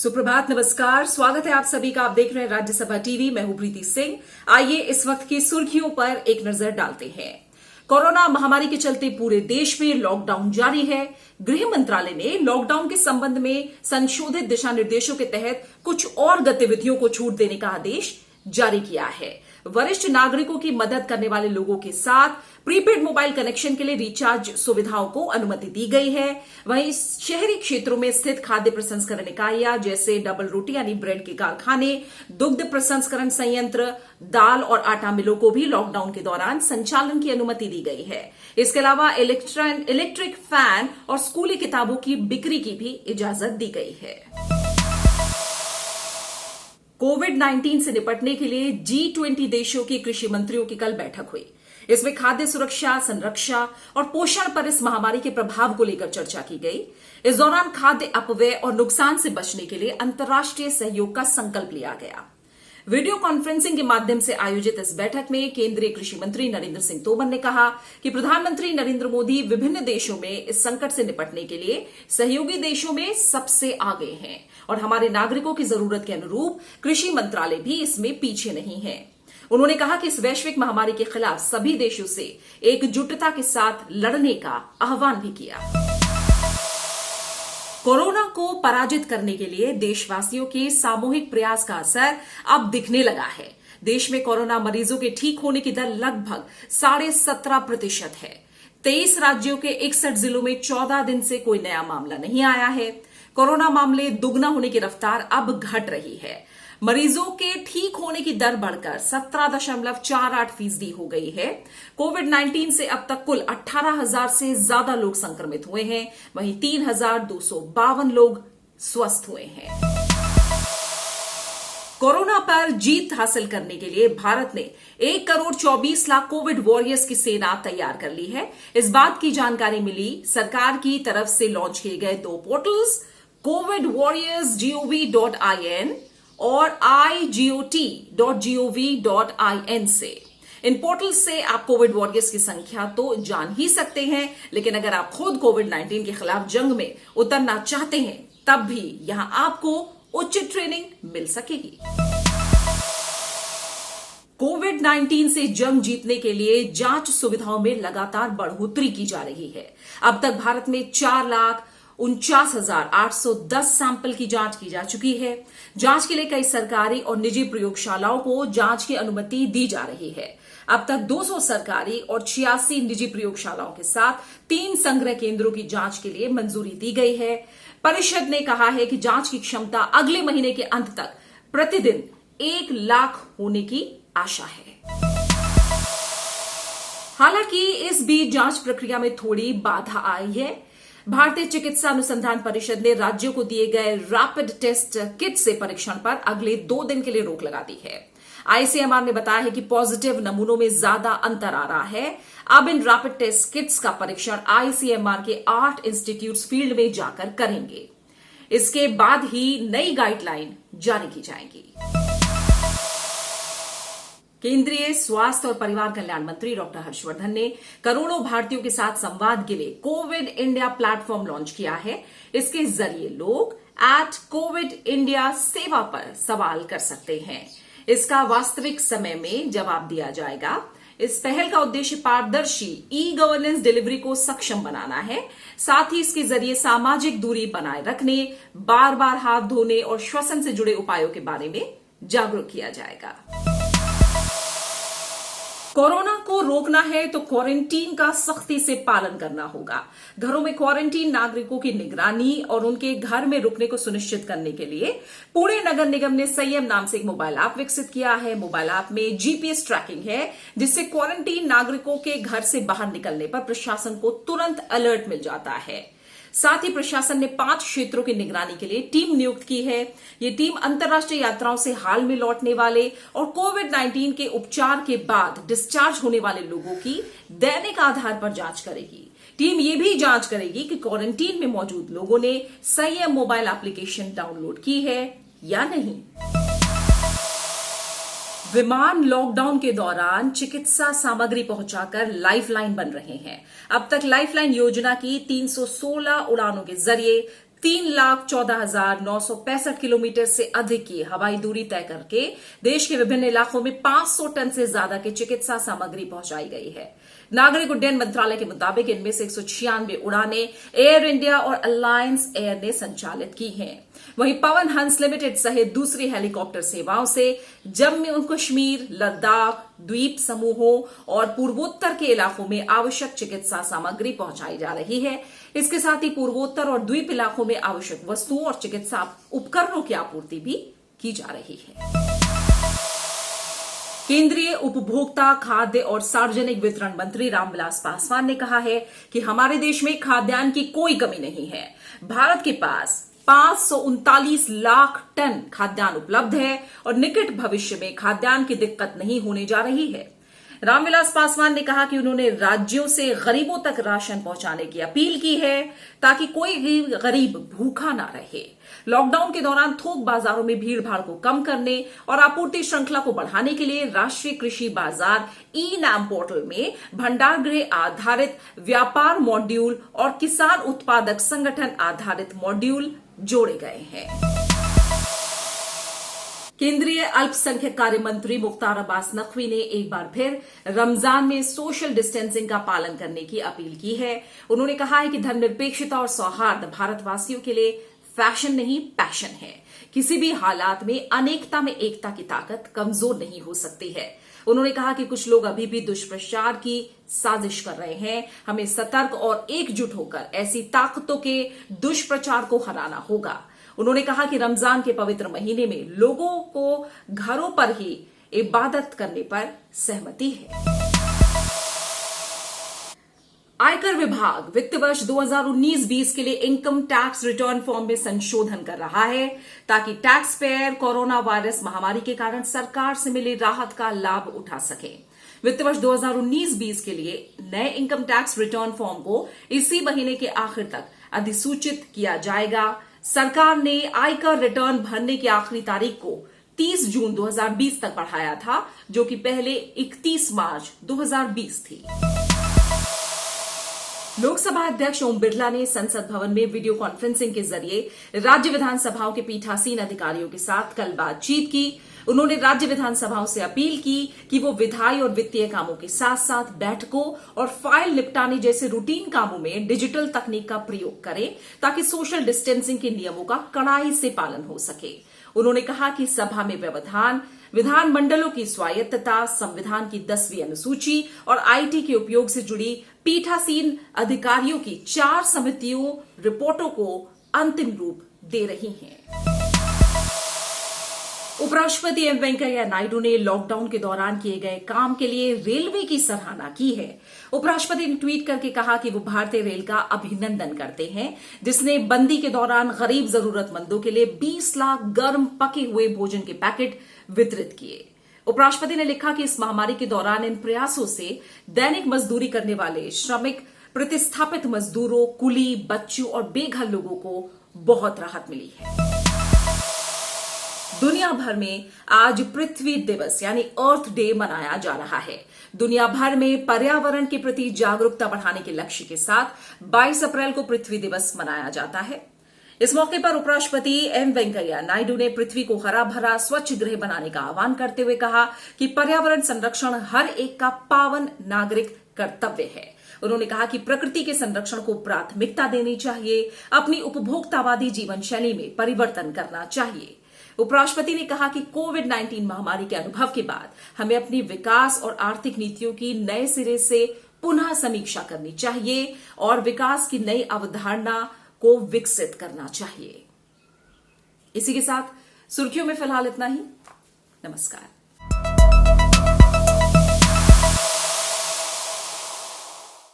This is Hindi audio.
सुप्रभात, नमस्कार। स्वागत है आप सभी का। आप देख रहे हैं राज्यसभा टीवी। मैं हूं प्रीति सिंह। आइए इस वक्त की सुर्खियों पर एक नजर डालते हैं। कोरोना महामारी के चलते पूरे देश में लॉकडाउन जारी है। गृह मंत्रालय ने लॉकडाउन के संबंध में संशोधित दिशा निर्देशों के तहत कुछ और गतिविधियों को छूट देने का आदेश जारी किया है। वरिष्ठ नागरिकों की मदद करने वाले लोगों के साथ प्रीपेड मोबाइल कनेक्शन के लिए रिचार्ज सुविधाओं को अनुमति दी गई है। वहीं शहरी क्षेत्रों में स्थित खाद्य प्रसंस्करण इकाइयां जैसे डबल रोटी यानी ब्रेड के कारखाने, दुग्ध प्रसंस्करण संयंत्र, दाल और आटा मिलों को भी लॉकडाउन के दौरान संचालन की अनुमति दी गई है। इसके अलावा इलेक्ट्रिक फैन और स्कूली किताबों की बिक्री की भी इजाजत दी गई है। कोविड-19 से निपटने के लिए G20 देशों के कृषि मंत्रियों की कल बैठक हुई। इसमें खाद्य सुरक्षा, संरक्षा और पोषण पर इस महामारी के प्रभाव को लेकर चर्चा की गई। इस दौरान खाद्य अपव्यय और नुकसान से बचने के लिए अंतर्राष्ट्रीय सहयोग का संकल्प लिया गया। वीडियो कॉन्फ्रेंसिंग के माध्यम से आयोजित इस बैठक में केंद्रीय कृषि मंत्री नरेंद्र सिंह तोमर ने कहा कि प्रधानमंत्री नरेंद्र मोदी विभिन्न देशों में इस संकट से निपटने के लिए सहयोगी देशों में सबसे आगे हैं और हमारे नागरिकों की जरूरत के अनुरूप कृषि मंत्रालय भी इसमें पीछे नहीं है। उन्होंने कहा कि इस वैश्विक महामारी के खिलाफ सभी देशों से एकजुटता के साथ लड़ने का आह्वान भी किया। कोरोना को पराजित करने के लिए देशवासियों के सामूहिक प्रयास का असर अब दिखने लगा है। देश में कोरोना मरीजों के ठीक होने की दर लगभग 17.5% है। 23 राज्यों के 61 जिलों में 14 दिन से कोई नया मामला नहीं आया है। कोरोना मामले दुगना होने की रफ्तार अब घट रही है। मरीजों के ठीक होने की दर बढ़कर 17.48% हो गई है। कोविड-19 से अब तक कुल 18,000 से ज्यादा लोग संक्रमित हुए हैं। वहीं 3,252 लोग स्वस्थ हुए हैं। कोरोना पर जीत हासिल करने के लिए भारत ने 1,24,00,000 कोविड वॉरियर्स की सेना तैयार कर ली है। इस बात की जानकारी मिली सरकार की तरफ से लॉन्च किए गए 2 पोर्टल्स covidwarriors.gov.in और igot.gov.in से। इन पोर्टल से आप कोविड वॉरियर्स की संख्या तो जान ही सकते हैं, लेकिन अगर आप खुद कोविड-19 के खिलाफ जंग में उतरना चाहते हैं तब भी यहां आपको उचित ट्रेनिंग मिल सकेगी। कोविड-19 से जंग जीतने के लिए जांच सुविधाओं में लगातार बढ़ोतरी की जा रही है। अब तक भारत में 4,49,810 सैंपल की जांच की जा चुकी है। जांच के लिए कई सरकारी और निजी प्रयोगशालाओं को जांच की अनुमति दी जा रही है। अब तक 200 सरकारी और 86 निजी प्रयोगशालाओं के साथ 3 संग्रह केंद्रों की जांच के लिए मंजूरी दी गई है। परिषद ने कहा है कि जांच की क्षमता अगले महीने के अंत तक प्रतिदिन 1 लाख होने की आशा है। हालांकि इस बीच जांच प्रक्रिया में थोड़ी बाधा आई है। भारतीय चिकित्सा अनुसंधान परिषद ने राज्यों को दिए गए रैपिड टेस्ट किट से परीक्षण पर अगले 2 दिन के लिए रोक लगा दी है। आईसीएमआर ने बताया है कि पॉजिटिव नमूनों में ज्यादा अंतर आ रहा है। अब इन रैपिड टेस्ट किट्स का परीक्षण आईसीएमआर के 8 इंस्टीट्यूट्स फील्ड में जाकर करेंगे। इसके बाद ही नई गाइडलाइन जारी की जाएगी। केंद्रीय स्वास्थ्य और परिवार कल्याण मंत्री डॉक्टर हर्षवर्धन ने करोड़ों भारतीयों के साथ संवाद के लिए कोविड इंडिया प्लेटफॉर्म लॉन्च किया है। इसके जरिए लोग @कोविड-इंडिया सेवा पर सवाल कर सकते हैं। इसका वास्तविक समय में जवाब दिया जाएगा। इस पहल का उद्देश्य पारदर्शी ई-गवर्नेंस डिलीवरी को सक्षम बनाना है। साथ ही इसके जरिए सामाजिक दूरी बनाए रखने, बार बार हाथ धोने और श्वसन से जुड़े उपायों के बारे में जागरूक किया जाएगा। कोरोना को रोकना है तो क्वारंटीन का सख्ती से पालन करना होगा। घरों में क्वारंटीन नागरिकों की निगरानी और उनके घर में रुकने को सुनिश्चित करने के लिए पुणे नगर निगम ने संयम नाम से एक मोबाइल ऐप विकसित किया है। मोबाइल ऐप में जीपीएस ट्रैकिंग है, जिससे क्वारंटीन नागरिकों के घर से बाहर निकलने पर प्रशासन को तुरंत अलर्ट मिल जाता है। साथ ही प्रशासन ने 5 क्षेत्रों की निगरानी के लिए टीम नियुक्त की है। ये टीम अंतर्राष्ट्रीय यात्राओं से हाल में लौटने वाले और कोविड-19 के उपचार के बाद डिस्चार्ज होने वाले लोगों की दैनिक आधार पर जांच करेगी। टीम ये भी जांच करेगी कि क्वारंटीन में मौजूद लोगों ने संयम मोबाइल एप्लीकेशन डाउनलोड की है या नहीं। विमान लॉकडाउन के दौरान चिकित्सा सामग्री पहुंचाकर लाइफलाइन बन रहे हैं। अब तक लाइफलाइन योजना की 316 उड़ानों के जरिए 3,14,965 किलोमीटर से अधिक की हवाई दूरी तय करके देश के विभिन्न इलाकों में 500 टन से ज्यादा की चिकित्सा सामग्री पहुंचाई गई है। नागरिक उड्डयन मंत्रालय के मुताबिक इनमें से 196 उड़ानें एयर इंडिया और अलायंस एयर ने संचालित की हैं। वहीं पवन हंस लिमिटेड सहित दूसरी हेलीकॉप्टर सेवाओं से जम्मू कश्मीर, लद्दाख, द्वीप समूहों और पूर्वोत्तर के इलाकों में आवश्यक चिकित्सा सामग्री पहुंचाई जा रही है। इसके साथ ही पूर्वोत्तर और द्वीप इलाकों में आवश्यक वस्तुओं और चिकित्सा उपकरणों की आपूर्ति भी की जा रही है। केंद्रीय उपभोक्ता, खाद्य और सार्वजनिक वितरण मंत्री रामविलास पासवान ने कहा है कि हमारे देश में खाद्यान्न की कोई कमी नहीं है। भारत के पास 539 लाख टन खाद्यान्न उपलब्ध है और निकट भविष्य में खाद्यान्न की दिक्कत नहीं होने जा रही है। रामविलास पासवान ने कहा कि उन्होंने राज्यों से गरीबों तक राशन पहुंचाने की अपील की है ताकि कोई भी गरीब भूखा ना रहे। लॉकडाउन के दौरान थोक बाजारों में भीड़ भाड़ को कम करने और आपूर्ति श्रृंखला को बढ़ाने के लिए राष्ट्रीय कृषि बाजार ई-नाम पोर्टल में भंडार गृह आधारित व्यापार मॉड्यूल और किसान उत्पादक संगठन आधारित मॉड्यूल जोड़े गए हैं। केंद्रीय अल्पसंख्यक कार्य मंत्री मुख्तार अब्बास नकवी ने एक बार फिर रमजान में सोशल डिस्टेंसिंग का पालन करने की अपील की है। उन्होंने कहा है कि धर्मनिरपेक्षता और सौहार्द भारतवासियों के लिए फैशन नहीं, पैशन है। किसी भी हालात में अनेकता में एकता की ताकत कमजोर नहीं हो सकती है। उन्होंने कहा कि कुछ लोग अभी भी दुष्प्रचार की साजिश कर रहे हैं। हमें सतर्क और एकजुट होकर ऐसी ताकतों के दुष्प्रचार को हराना होगा। उन्होंने कहा कि रमजान के पवित्र महीने में लोगों को घरों पर ही इबादत करने पर सहमति है। आयकर विभाग वित्त वर्ष 2019-20 के लिए इनकम टैक्स रिटर्न फॉर्म में संशोधन कर रहा है ताकि टैक्स पेयर कोरोना वायरस महामारी के कारण सरकार से मिली राहत का लाभ उठा सके। वित्त वर्ष 2019-20 के लिए नए इनकम टैक्स रिटर्न फॉर्म को इसी महीने के आखिर तक अधिसूचित किया जाएगा। सरकार ने आयकर रिटर्न भरने की आखिरी तारीख को 30 जून 2020 तक बढ़ाया था, जो कि पहले 31 मार्च 2020 थी। लोकसभा अध्यक्ष ओम बिरला ने संसद भवन में वीडियो कॉन्फ्रेंसिंग के जरिए राज्य विधानसभाओं के पीठासीन अधिकारियों के साथ कल बातचीत की। उन्होंने राज्य विधानसभाओं से अपील की कि वो विधायी और वित्तीय कामों के साथ साथ बैठकों और फाइल निपटाने जैसे रूटीन कामों में डिजिटल तकनीक का प्रयोग करें ताकि सोशल डिस्टेंसिंग के नियमों का कड़ाई से पालन हो सके। उन्होंने कहा कि सभा में व्यवधान, विधानमंडलों की स्वायत्तता, संविधान की 10वीं अनुसूची और आईटी के उपयोग से जुड़ी पीठासीन अधिकारियों की 4 समितियों रिपोर्टों को अंतिम रूप दे रही हैं। उपराष्ट्रपति एम वेंकैया नायडू ने लॉकडाउन के दौरान किए गए काम के लिए रेलवे की सराहना की है। उपराष्ट्रपति ने ट्वीट करके कहा कि वो भारतीय रेल का अभिनंदन करते हैं, जिसने बंदी के दौरान गरीब जरूरतमंदों के लिए 20 लाख गर्म पके हुए भोजन के पैकेट वितरित किए। उपराष्ट्रपति ने लिखा कि इस महामारी के दौरान इन प्रयासों से दैनिक मजदूरी करने वाले श्रमिक, प्रतिस्थापित मजदूरों, कुली, बच्चों और बेघर लोगों को बहुत राहत मिली है। दुनिया भर में आज पृथ्वी दिवस यानी अर्थ डे मनाया जा रहा है। दुनिया भर में पर्यावरण के प्रति जागरूकता बढ़ाने के लक्ष्य के साथ 22 अप्रैल को पृथ्वी दिवस मनाया जाता है। इस मौके पर उपराष्ट्रपति एम वेंकैया नायडू ने पृथ्वी को हरा भरा स्वच्छ ग्रह बनाने का आह्वान करते हुए कहा कि पर्यावरण संरक्षण हर एक का पावन नागरिक कर्तव्य है। उन्होंने कहा कि प्रकृति के संरक्षण को प्राथमिकता देनी चाहिए, अपनी उपभोक्तावादी जीवन शैली में परिवर्तन करना चाहिए। उपराष्ट्रपति ने कहा कि कोविड-19 महामारी के अनुभव के बाद हमें अपनी विकास और आर्थिक नीतियों की नए सिरे से पुनः समीक्षा करनी चाहिए और विकास की नई अवधारणा को विकसित करना चाहिए। इसी के साथ सुर्खियों में फिलहाल इतना ही। नमस्कार।